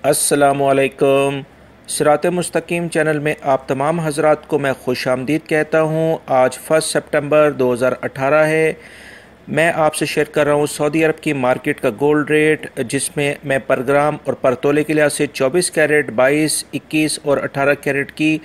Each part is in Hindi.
अस्सलामुअलैकुम। सिरात मुस्तकीम चैनल में आप तमाम हज़रात को मैं खुश आमदीद कहता हूँ। आज 1 सितंबर 2018 है। मैं आपसे शेयर कर रहा हूँ सऊदी अरब की मार्केट का गोल्ड रेट, जिसमें मैं पर ग्राम और पर तोले के लिहाज से 24 कैरेट, 22, 21 और 18 कैरेट की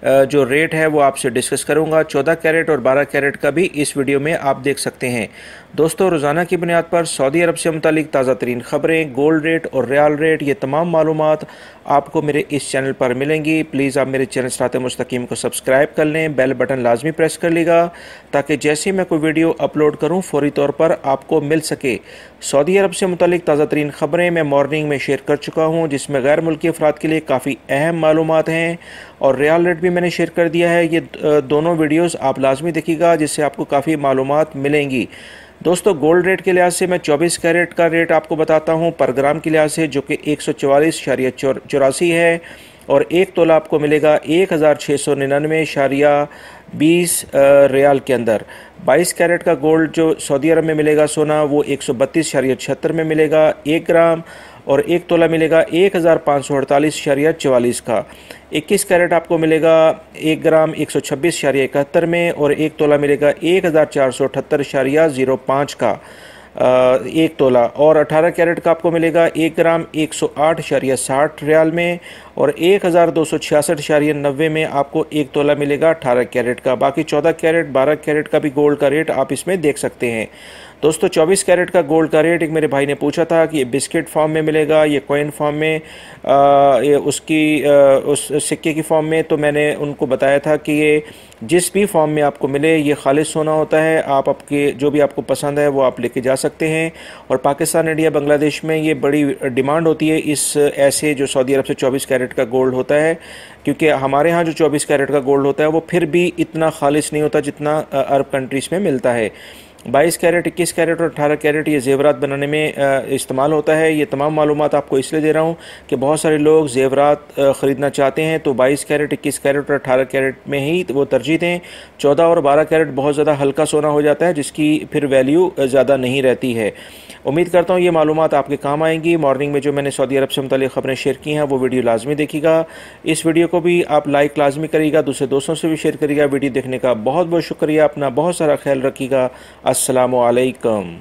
जो रेट है वो आपसे डिस्कस करूँगा। 14 कैरेट और 12 कैरेट का भी इस वीडियो में आप देख सकते हैं। दोस्तों, रोज़ाना की बुनियाद पर सऊदी अरब से मुतालिक ताज़ा तरीन ख़बरें, गोल्ड रेट और रियाल रेट, ये तमाम मालूमात आपको मेरे इस चैनल पर मिलेंगी। प्लीज़ आप मेरे चैनल सिरात मुस्तकीम को सब्सक्राइब कर लें, बेल बटन लाजमी प्रेस कर लीजिएगा ताकि जैसे ही मैं कोई वीडियो अपलोड करूँ फौरी तौर पर आपको मिल सके। सऊदी अरब से मुतालिक ताज़ा तरीन ख़बरें मैं मॉर्निंग में शेयर कर चुका हूँ, जिसमें गैर मुल्की अफराद के लिए काफ़ी अहम मालूमात हैं, और रियाल रेट भी मैंने शेयर कर दिया है। ये दोनों वीडियोस आप लाजमी देखिएगा, जिससे आपको काफ़ी मालूमात मिलेंगी। दोस्तों, गोल्ड रेट के लिहाज से मैं 24 कैरेट का रेट आपको बताता हूँ पर ग्राम के लिहाज से, जो कि 144.84 है, और एक तोला आपको मिलेगा 1699.20 रियाल के अंदर। 22 कैरेट का गोल्ड जो सऊदी अरब में मिलेगा सोना, वो 132.76 में मिलेगा 1 ग्राम, और एक तोला मिलेगा 1548.44 का। 21 कैरेट आपको मिलेगा 1 ग्राम 126.71 में, और एक तोला मिलेगा 1478.05 का एक तोला, और 18 कैरेट का आपको मिलेगा 1 ग्राम 108.60 रियाल में, और 1266.90 में आपको एक तोला मिलेगा 18 कैरेट का। बाकी 14 कैरेट, 12 कैरेट का भी गोल्ड का रेट आप इसमें देख सकते हैं। दोस्तों, 24 कैरेट का गोल्ड का रेट एक मेरे भाई ने पूछा था कि ये बिस्किट फॉर्म में मिलेगा, ये कॉइन फॉर्म में, ये उस सिक्के की फॉर्म में, तो मैंने उनको बताया था कि ये जिस भी फॉर्म में आपको मिले ये खालिस सोना होता है। आप आपके जो भी आपको पसंद है वो आप लेके जा सकते हैं, और पाकिस्तान, इंडिया, बांग्लादेश में ये बड़ी डिमांड होती है इस ऐसे जो सऊदी अरब से 24 कैरेट का गोल्ड होता है, क्योंकि हमारे यहाँ जो 24 कैरेट का गोल्ड होता है वो फिर भी इतना खालिस नहीं होता जितना अरब कंट्रीज़ में मिलता है। 22 कैरेट, 21 कैरेट और 18 कैरेट ये ज़ेवरात बनाने में इस्तेमाल होता है। ये तमाम मालूमात आपको इसलिए दे रहा हूँ कि बहुत सारे लोग ज़ेवरात ख़रीदना चाहते हैं, तो 22 कैरेट, 21 कैरेट और 18 कैरेट में ही वो तरजीह दें। 14 और 12 कैरेट बहुत ज़्यादा हल्का सोना हो जाता है, जिसकी फिर वैल्यू ज़्यादा नहीं रहती है। उम्मीद करता हूँ ये मालूमात आपके काम आएंगी। मॉर्निंग में जो मैंने सऊदी अरब से मुताल्लिक़ ख़बरें शेयर की हैं वो वीडियो लाजमी देखिएगा। इस वीडियो को भी आप लाइक लाजमी करिएगा, दूसरे दोस्तों से भी शेयर करिएगा। वीडियो देखने का बहुत बहुत शुक्रिया। अपना बहुत सारा ख्याल रखिएगा। अस्सलामु अलैकुम।